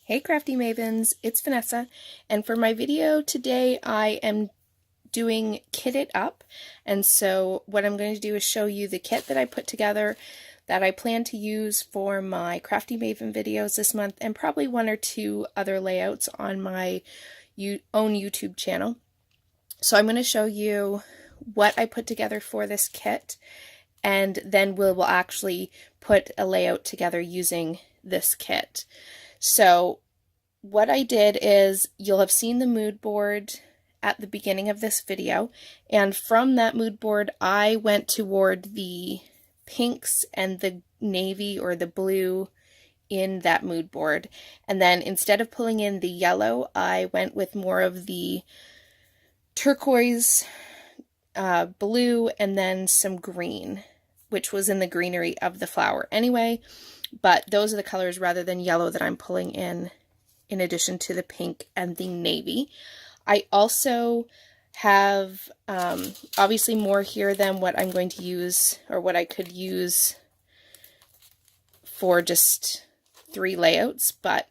Hey Crafty Mavens, it's Vanessa, and for my video today I am doing Kit It Up, and so what I'm going to do is show you the kit that I put together that I plan to use for my Crafty Maven videos this month, and probably one or two other layouts on my own YouTube channel. So I'm going to show you what I put together for this kit, and then we'll actually put a layout together using this kit. So what I did is, you'll have seen the mood board at the beginning of this video, and from that mood board I went toward the pinks and the navy or the blue in that mood board, and then instead of pulling in the yellow I went with more of the turquoise, blue, and then some green, which was in the greenery of the flower anyway, but those are the colors rather than yellow that I'm pulling in addition to the pink and the navy. I also have obviously more here than what I'm going to use, or what I could use for just 3 layouts, but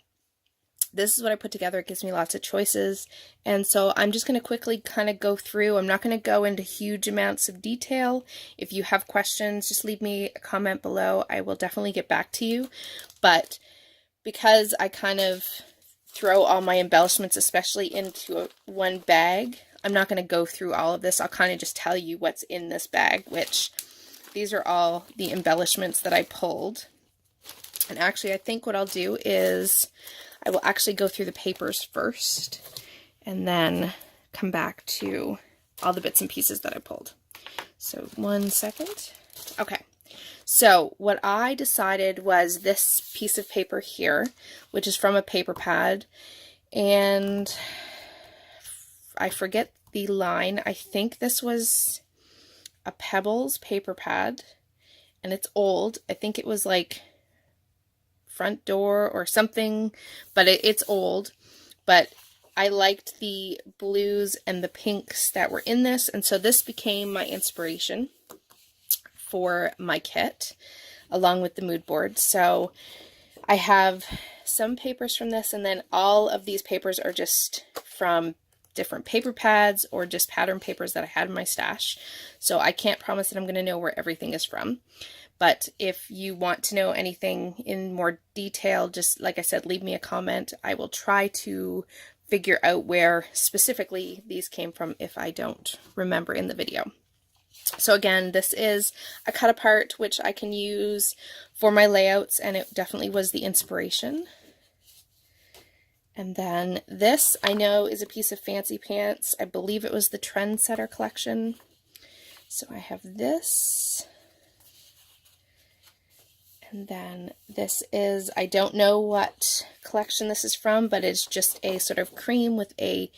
this is what I put together. It gives me lots of choices, and so I'm just going to quickly kind of go through. I'm not going to go into huge amounts of detail. If you have questions, just leave me a comment below. I will definitely get back to you, but because I kind of throw all my embellishments especially into one bag, I'm not going to go through all of this. I'll kind of just tell you what's in this bag, which these are all the embellishments that I pulled. And actually I think what I'll do is I will actually go through the papers first and then come back to all the bits and pieces that I pulled. So 1 second. Okay. So what I decided was this piece of paper here, which is from a paper pad, and I forget the line. I think this was a Pebbles paper pad, and it's old. I think it was like front door or something, but it's old. But I liked the blues and the pinks that were in this, and so this became my inspiration for my kit, along with the mood board. So I have some papers from this, and then all of these papers are just from different paper pads or just pattern papers that I had in my stash. So I can't promise that I'm going to know where everything is from. But if you want to know anything in more detail, just like I said, leave me a comment. I will try to figure out where specifically these came from if I don't remember in the video. So again, this is a cut apart, which I can use for my layouts, and it definitely was the inspiration. And then this, I know, is a piece of Fancy Pants. I believe it was the Trendsetter collection. So I have this. And then this is, I don't know what collection this is from, but it's just a sort of cream with a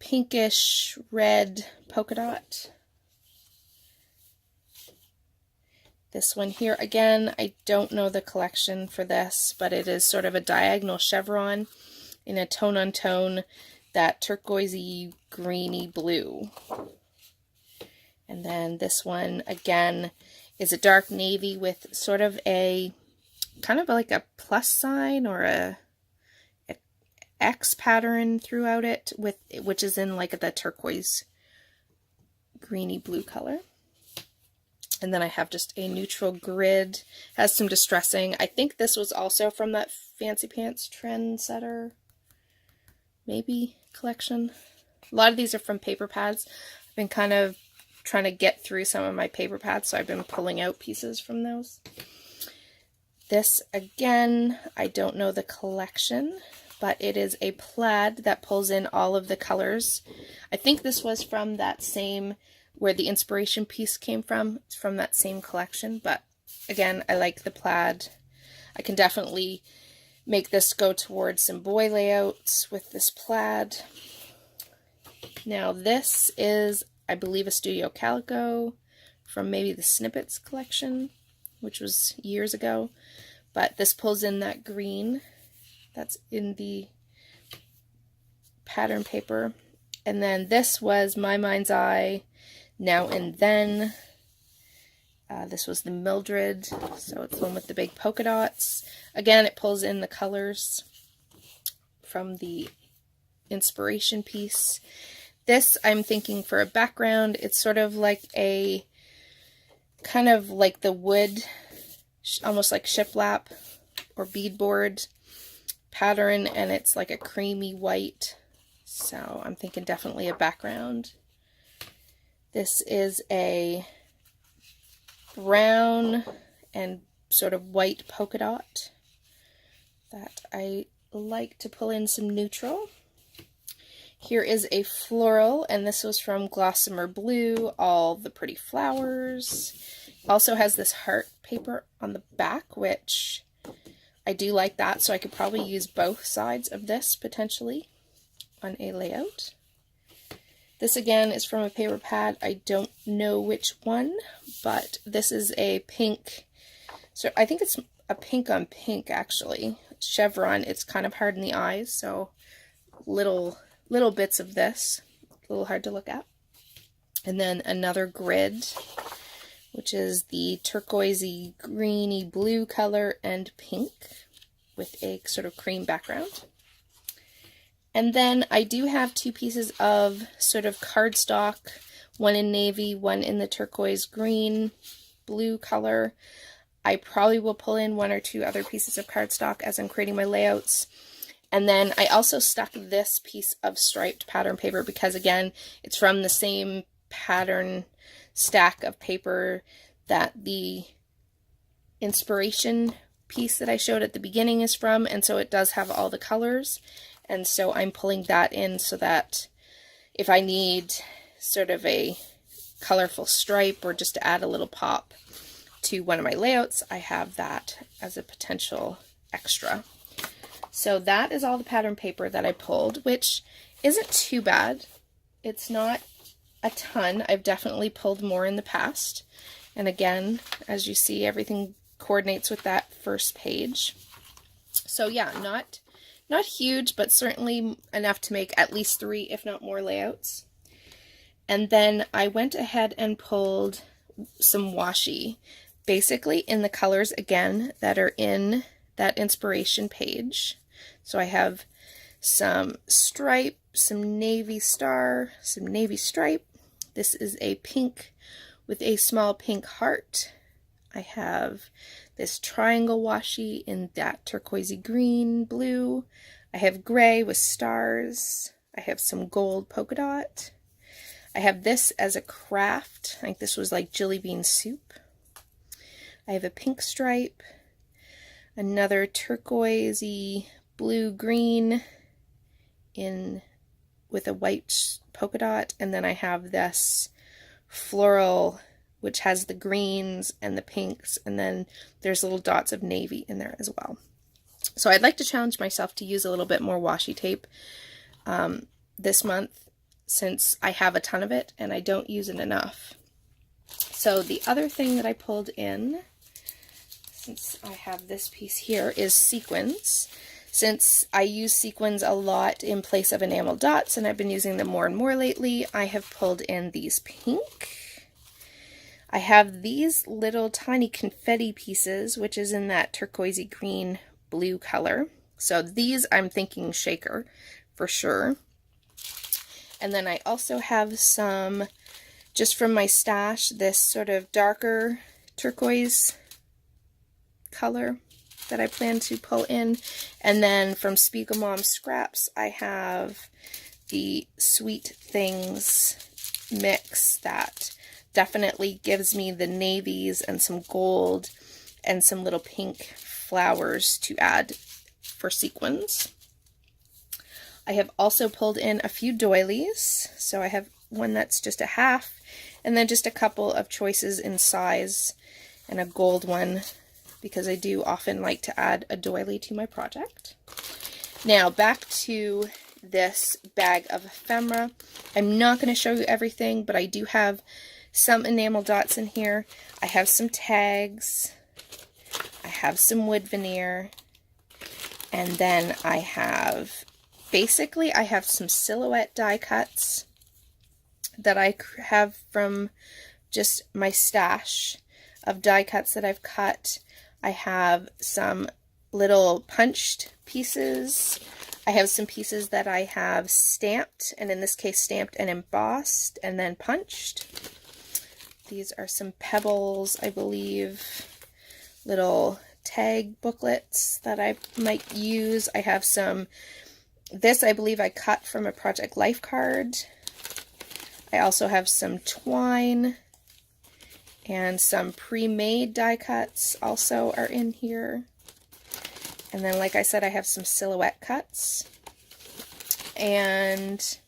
pinkish red polka dot. This one here, again, I don't know the collection for this, but it is sort of a diagonal chevron in a tone-on-tone, that turquoisey, greeny blue. And then this one, again, is a dark navy with sort of a, kind of like a plus sign or a X pattern throughout it, which is in like the turquoise, greeny blue color. And then I have just a neutral grid, has some distressing. I think this was also from that Fancy Pants Trendsetter, maybe, collection. A lot of these are from paper pads. I've been kind of trying to get through some of my paper pads, so I've been pulling out pieces from those. This, again, I don't know the collection, but it is a plaid that pulls in all of the colors. I think this was from that same, where the inspiration piece came from. It's from that same collection, but again, I like the plaid. I can definitely make this go towards some boy layouts with this plaid. Now this is, I believe, a Studio Calico from maybe the Snippets collection, which was years ago, but this pulls in that green that's in the pattern paper. And then this was My Mind's Eye, Now and Then. This was the Mildred, so it's the one with the big polka dots. Again, it pulls in the colors. from the inspiration piece. This I'm thinking for a background. It's sort of like a, kind of like the wood, almost like shiplap or beadboard pattern, and it's like a creamy white. So I'm thinking definitely a background. This is a brown and sort of white polka dot that I like to pull in some neutral. Here is a floral, and this was from Gossamer Blue, all the pretty flowers. Also has this heart paper on the back, which I do like that, so I could probably use both sides of this potentially on a layout. This again is from a paper pad. I don't know which one, but this is a pink, so I think it's a pink on pink actually. Chevron. It's kind of hard in the eyes, so little bits of this, a little hard to look at. And then another grid, which is the turquoisey, greeny blue color and pink with a sort of cream background. And then I do have two pieces of sort of cardstock, one in navy, one in the turquoise green blue color. I probably will pull in one or two other pieces of cardstock as I'm creating my layouts. And then I also stuck this piece of striped pattern paper because, again, it's from the same pattern stack of paper that the inspiration piece that I showed at the beginning is from, and so it does have all the colors. And so I'm pulling that in so that if I need sort of a colorful stripe or just to add a little pop to one of my layouts, I have that as a potential extra. So that is all the pattern paper that I pulled, which isn't too bad. It's not a ton. I've definitely pulled more in the past. And again, as you see, everything coordinates with that first page. So yeah, not huge, but certainly enough to make at least 3, if not more, layouts. And then I went ahead and pulled some washi, basically in the colors, again, that are in that inspiration page. So I have some stripe, some navy star, some navy stripe. This is a pink with a small pink heart. I have this triangle washi in that turquoisey green blue. I have gray with stars. I have some gold polka dot. I have this as a craft. I think this was like jelly bean soup. I have a pink stripe, another turquoisey blue-green with a white polka dot, and then I have this floral which has the greens and the pinks, and then there's little dots of navy in there as well. So I'd like to challenge myself to use a little bit more washi tape this month, since I have a ton of it and I don't use it enough. So the other thing that I pulled in, since I have this piece here, is sequins. Since I use sequins a lot in place of enamel dots, and I've been using them more and more lately, I have pulled in these pink. I have these little tiny confetti pieces, which is in that turquoisey green blue color. So these I'm thinking shaker for sure. And then I also have some, just from my stash, this sort of darker turquoise color that I plan to pull in. And then from Spiegel Mom Scraps, I have the Sweet Things mix that definitely gives me the navies and some gold and some little pink flowers to add for sequins. I have also pulled in a few doilies. So I have one that's just a half, and then just a couple of choices in size, and a gold one, because I do often like to add a doily to my project. Now back to this bag of ephemera. I'm not going to show you everything, but I do have some enamel dots in here. I have some tags. I have some wood veneer. And then I have, basically I have some silhouette die cuts that I have from just my stash of die cuts that I've cut. I have some little punched pieces I have some pieces that I have stamped, and in this case stamped and embossed and then punched. These are some pebbles, I believe, little tag booklets that I might use. I have some, this I believe I cut from a Project Life card. I also have some twine, and some pre-made die cuts also are in here. And then, like I said, I have some silhouette cuts and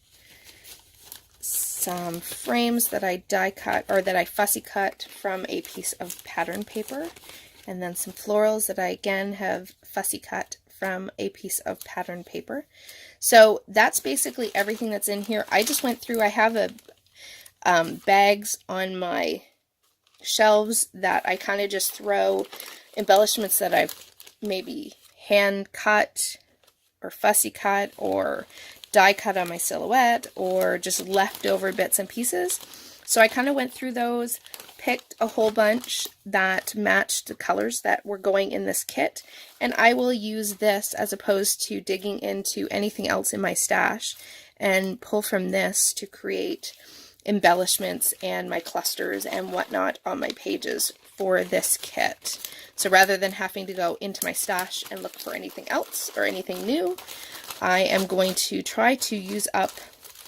some frames that I die cut, or that I fussy cut from a piece of pattern paper. And then some florals that I again have fussy cut from a piece of pattern paper. So that's basically everything that's in here. I just went through, I have a bags on my shelves that I kind of just throw embellishments that I've maybe hand cut or fussy cut or die cut on my silhouette, or just leftover bits and pieces. So I kind of went through those, picked a whole bunch that matched the colors that were going in this kit, and I will use this as opposed to digging into anything else in my stash, and pull from this to create embellishments and my clusters and whatnot on my pages for this kit. So rather than having to go into my stash and look for anything else or anything new, I am going to try to use up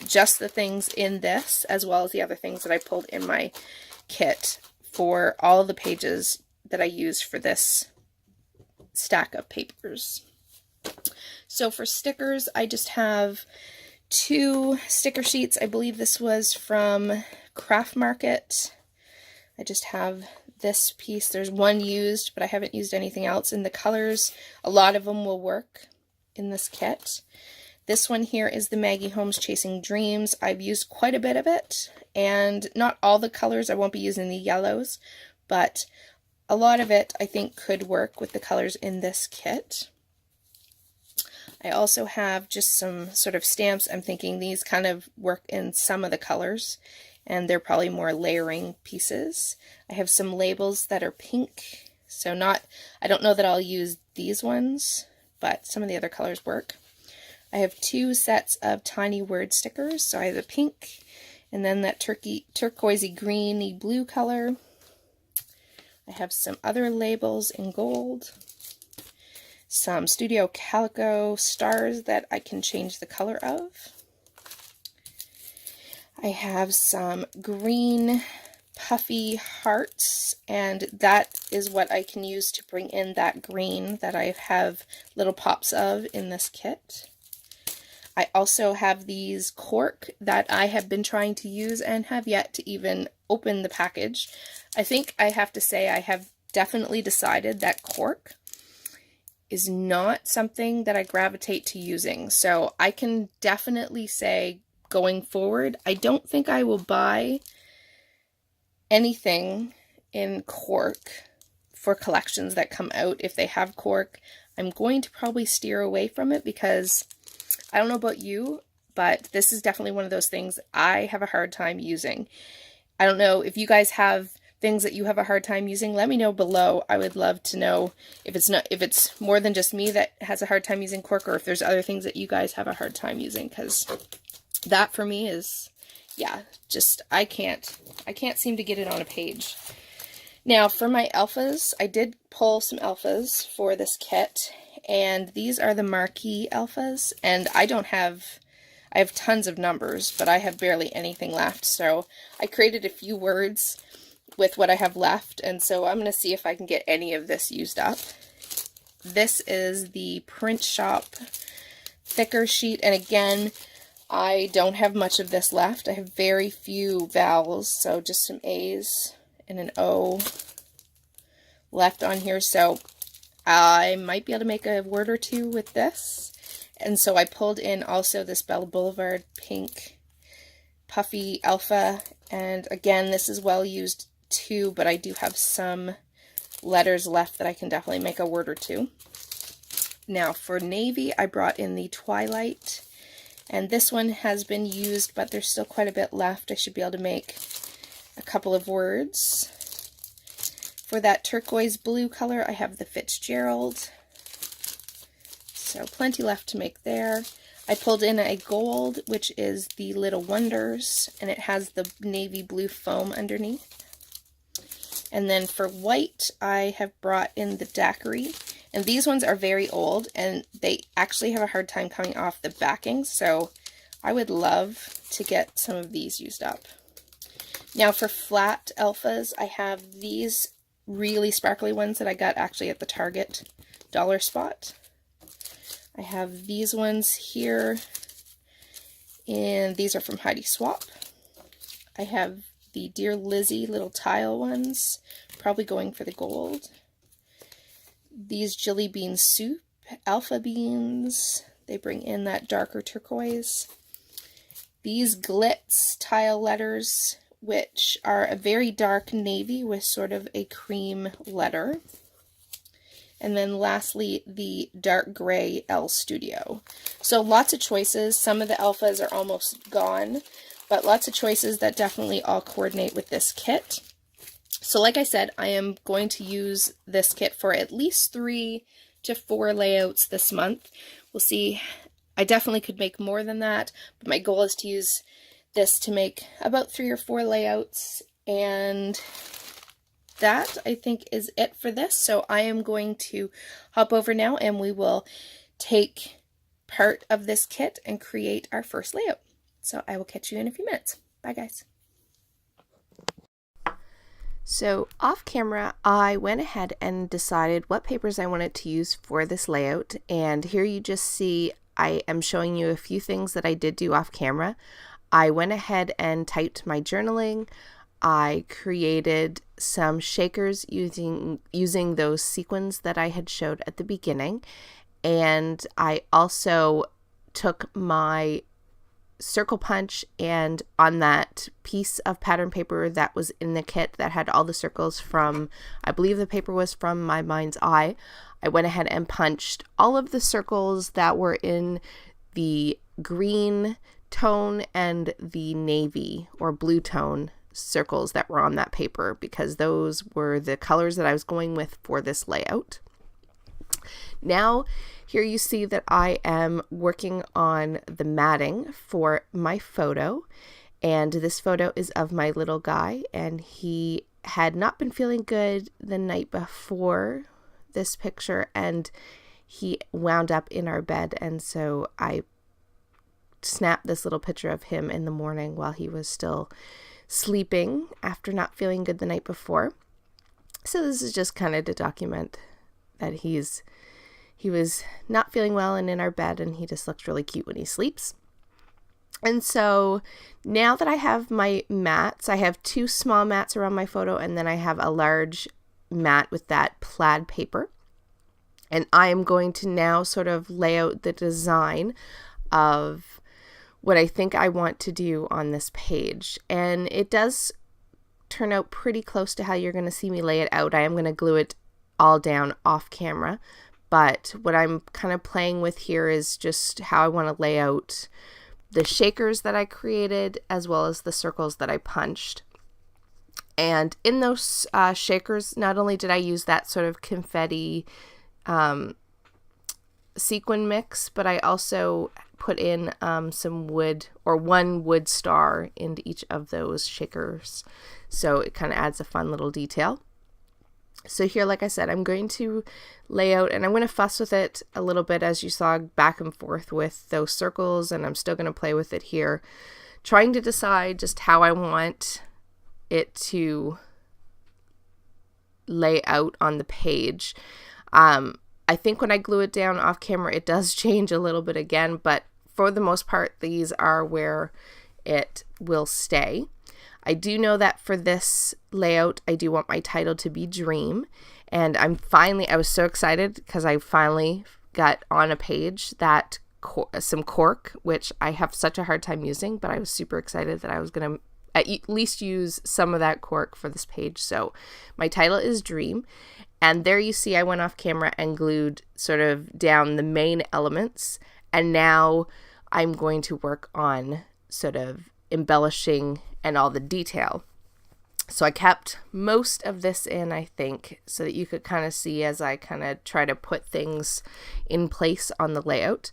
just the things in this, as well as the other things that I pulled in my kit for all the pages that I used for this stack of papers. So for stickers, I just have 2 sticker sheets. I believe this was from Craft Market. I just have this piece. There's one used, but I haven't used anything else. In the colors, a lot of them will work in this kit. This one here is the Maggie Holmes Chasing Dreams. I've used quite a bit of it, and not all the colors. I won't be using the yellows, but a lot of it I think could work with the colors in this kit. I also have just some sort of stamps. I'm thinking these kind of work in some of the colors, and they're probably more layering pieces. I have some labels that are pink, so I don't know that I'll use these ones, but some of the other colors work. I have 2 sets of tiny word stickers, so I have a pink, and then that turquoisey greeny blue color. I have some other labels in gold, some Studio Calico stars that I can change the color of. I have some green puffy hearts, and that is what I can use to bring in that green that I have little pops of in this kit. I also have these cork that I have been trying to use and have yet to even open the package. I think I have to say I have definitely decided that cork is not something that I gravitate to using. So I can definitely say going forward, I don't think I will buy anything in cork for collections that come out. If they have cork, I'm going to probably steer away from it, because I don't know about you, but this is definitely one of those things I have a hard time using. I don't know if you guys have things that you have a hard time using. Let me know below. I would love to know if it's more than just me that has a hard time using cork, or if there's other things that you guys have a hard time using, because that for me is, yeah, just I can't seem to get it on a page. Now for my alphas, I did pull some alphas for this kit, and these are the marquee alphas, and I have tons of numbers, but I have barely anything left, so I created a few words with what I have left, and so I'm going to see if I can get any of this used up. This is the print shop thicker sheet, and again, I don't have much of this left. I have very few vowels, so just some A's and an O left on here, so I might be able to make a word or two with this. And so I pulled in also this Bella Boulevard pink puffy alpha, and again, this is well used too, but I do have some letters left that I can definitely make a word or two. Now for navy, I brought in the Twilight, and this one has been used, but there's still quite a bit left. I should be able to make a couple of words. For that turquoise blue color, I have the Fitzgerald. So plenty left to make there. I pulled in a gold, which is the Little Wonders, and it has the navy blue foam underneath. And then for white, I have brought in the daiquiri. And these ones are very old, and they actually have a hard time coming off the backing, so I would love to get some of these used up. Now for flat alphas, I have these really sparkly ones that I got actually at the Target dollar spot. I have these ones here, and these are from Heidi Swap. I have the Dear Lizzie little tile ones, probably going for the gold. These Jelly Bean Soup, alpha beans, they bring in that darker turquoise. These Glitz tile letters, which are a very dark navy with sort of a cream letter. And then lastly, the dark gray L Studio. So lots of choices. Some of the alphas are almost gone, but lots of choices that definitely all coordinate with this kit. So like I said, I am going to use this kit for at least 3 to 4 layouts this month. We'll see. I definitely could make more than that, but my goal is to use this to make about 3 or 4 layouts, and that I think is it for this. So I am going to hop over now and we will take part of this kit and create our first layout. So I will catch you in a few minutes. Bye guys. So off camera, I went ahead and decided what papers I wanted to use for this layout. And here you just see I am showing you a few things that I did do off camera. I went ahead and typed my journaling. I created some shakers using those sequins that I had showed at the beginning. And I also took my circle punch, and on that piece of pattern paper that was in the kit that had all the circles from, I believe the paper was from My Mind's Eye, I went ahead and punched all of the circles that were in the green tone and the navy or blue tone circles that were on that paper, because those were the colors that I was going with for this layout. Now here you see that I am working on the matting for my photo, and this photo is of my little guy, and he had not been feeling good the night before this picture, and he wound up in our bed, and so I snapped this little picture of him in the morning while he was still sleeping after not feeling good the night before. So this is just kind of to document that he was not feeling well and in our bed, and he just looks really cute when he sleeps. And so now that I have my mats, I have 2 small mats around my photo, and then I have a large mat with that plaid paper. And I am going to now sort of lay out the design of what I think I want to do on this page. And it does turn out pretty close to how you're going to see me lay it out. I am going to glue it all down off camera. But what I'm kind of playing with here is just how I want to lay out the shakers that I created, as well as the circles that I punched. And in those shakers, not only did I use that sort of confetti sequin mix, but I also put in some wood, or 1 wood star into each of those shakers. So it kind of adds a fun little detail. So here, like I said, I'm going to lay out, and I'm going to fuss with it a little bit, as you saw, back and forth with those circles, and I'm still going to play with it here, trying to decide just how I want it to lay out on the page. I think when I glue it down off camera, it does change a little bit again, but for the most part, these are where it will stay. I do know that for this layout, I do want my title to be Dream, and I was so excited because I finally got on a page that some cork, which I have such a hard time using, but I was super excited that I was going to at least use some of that cork for this page. So my title is Dream, and there you see I went off camera and glued sort of down the main elements, and now I'm going to work on sort of embellishing and all the detail. So I kept most of this in, I think, so that you could kind of see as I kind of try to put things in place on the layout.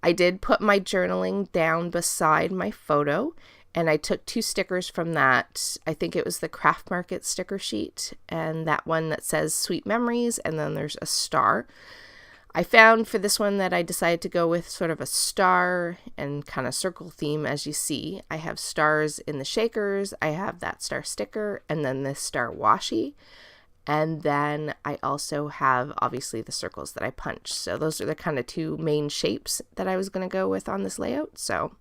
I did put my journaling down beside my photo, and I took 2 stickers from that. I think it was the Craft Market sticker sheet, and that one that says Sweet Memories, and then there's a star. I found for this one that I decided to go with sort of a star and kind of circle theme. As you see, I have stars in the shakers, I have that star sticker, and then this star washi. And then I also have obviously the circles that I punch. So those are the kind of 2 main shapes that I was going to go with on this layout. So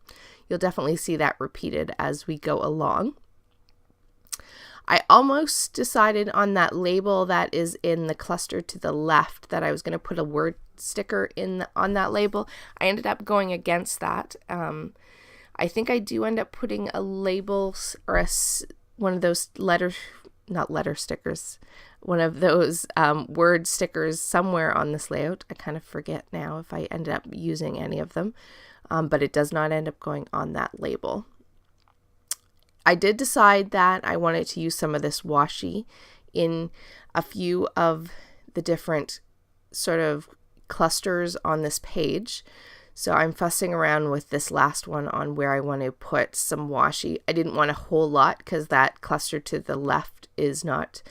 you'll definitely see that repeated as we go along. I almost decided on that label that is in the cluster to the left that I was going to put a word sticker on that label. I ended up going against that. I think I do end up putting a label or one of those not letter stickers, one of those word stickers somewhere on this layout. I kind of forget now if I ended up using any of them, but it does not end up going on that label. I did decide that I wanted to use some of this washi in a few of the different sort of clusters on this page. So I'm fussing around with this last one on where I want to put some washi. I didn't want a whole lot because that cluster to the left is not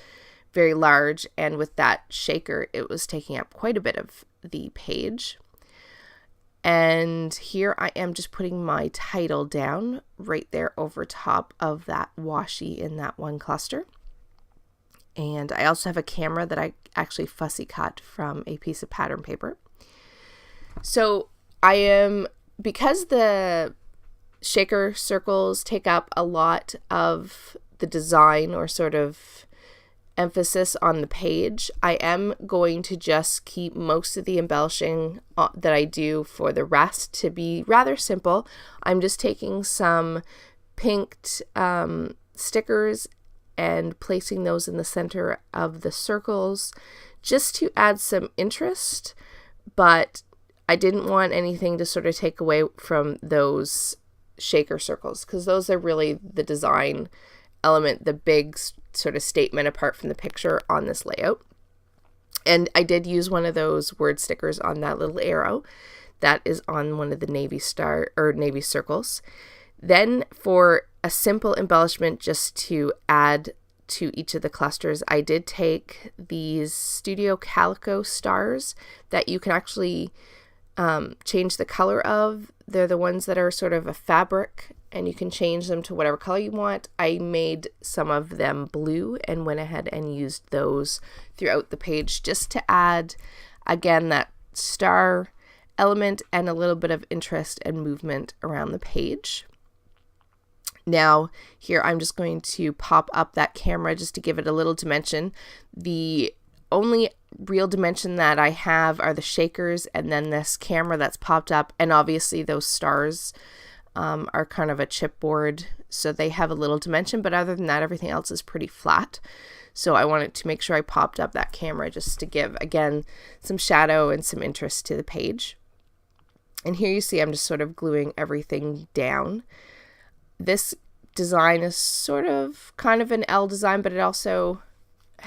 very large, and with that shaker it was taking up quite a bit of the page. And here I am just putting my title down right there over top of that washi in that one cluster. And I also have a camera that I actually fussy cut from a piece of pattern paper. So because the shaker circles take up a lot of the design or sort of emphasis on the page, I am going to just keep most of the embellishing that I do for the rest to be rather simple. I'm just taking some pinked stickers and placing those in the center of the circles just to add some interest, but I didn't want anything to sort of take away from those shaker circles because those are really the design element, the big sort of statement apart from the picture on this layout. And I did use one of those word stickers on that little arrow that is on one of the navy circles. Then for a simple embellishment just to add to each of the clusters, I did take these Studio Calico stars that you can actually change the color of. They're the ones that are sort of a fabric, and you can change them to whatever color you want. I made some of them blue and went ahead and used those throughout the page just to add, again, that star element and a little bit of interest and movement around the page. Now here I'm just going to pop up that camera just to give it a little dimension. The only real dimension that I have are the shakers and then this camera that's popped up, and obviously those stars are kind of a chipboard, so they have a little dimension, but other than that everything else is pretty flat. So I wanted to make sure I popped up that camera just to give, again, some shadow and some interest to the page. And here you see I'm just sort of gluing everything down. This design is sort of kind of an L design, but it also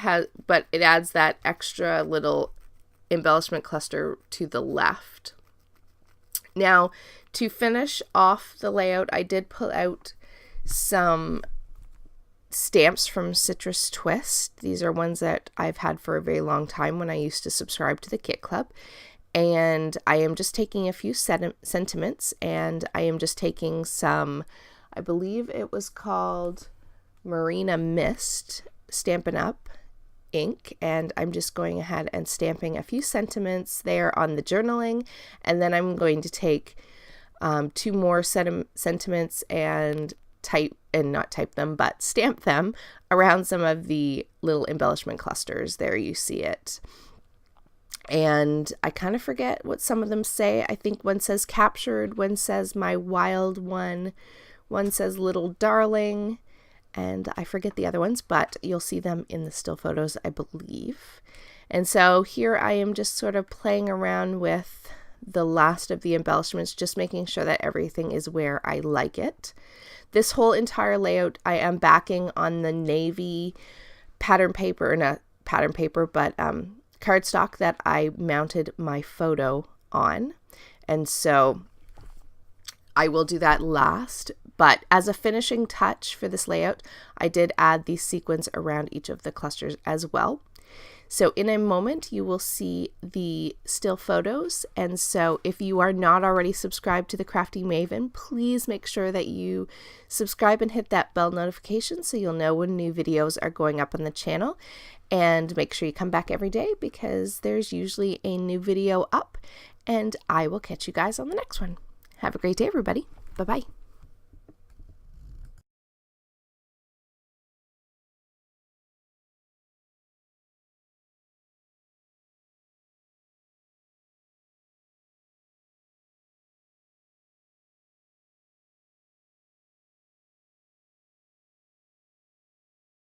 it adds that extra little embellishment cluster to the left. Now, to finish off the layout, I did pull out some stamps from Citrus Twist. These are ones that I've had for a very long time when I used to subscribe to the Kit Club. And I am just taking a few sentiments, and I am just taking some, I believe it was called Marina Mist Stampin' Up! Ink, and I'm just going ahead and stamping a few sentiments there on the journaling, and then I'm going to take 2 more sentiments and stamp them around some of the little embellishment clusters. There you see it. And I kind of forget what some of them say. I think one says captured, one says my wild one says little darling, and I forget the other ones, but you'll see them in the still photos, I believe. And so here I am just sort of playing around with the last of the embellishments, just making sure that everything is where I like it. This whole entire layout I am backing on the navy pattern paper, not pattern paper, but cardstock that I mounted my photo on. And so I will do that last, but as a finishing touch for this layout, I did add these sequins around each of the clusters as well. So in a moment, you will see the still photos. And so if you are not already subscribed to the Crafty Maven, please make sure that you subscribe and hit that bell notification so you'll know when new videos are going up on the channel. And make sure you come back every day because there's usually a new video up. And I will catch you guys on the next one. Have a great day, everybody. Bye-bye.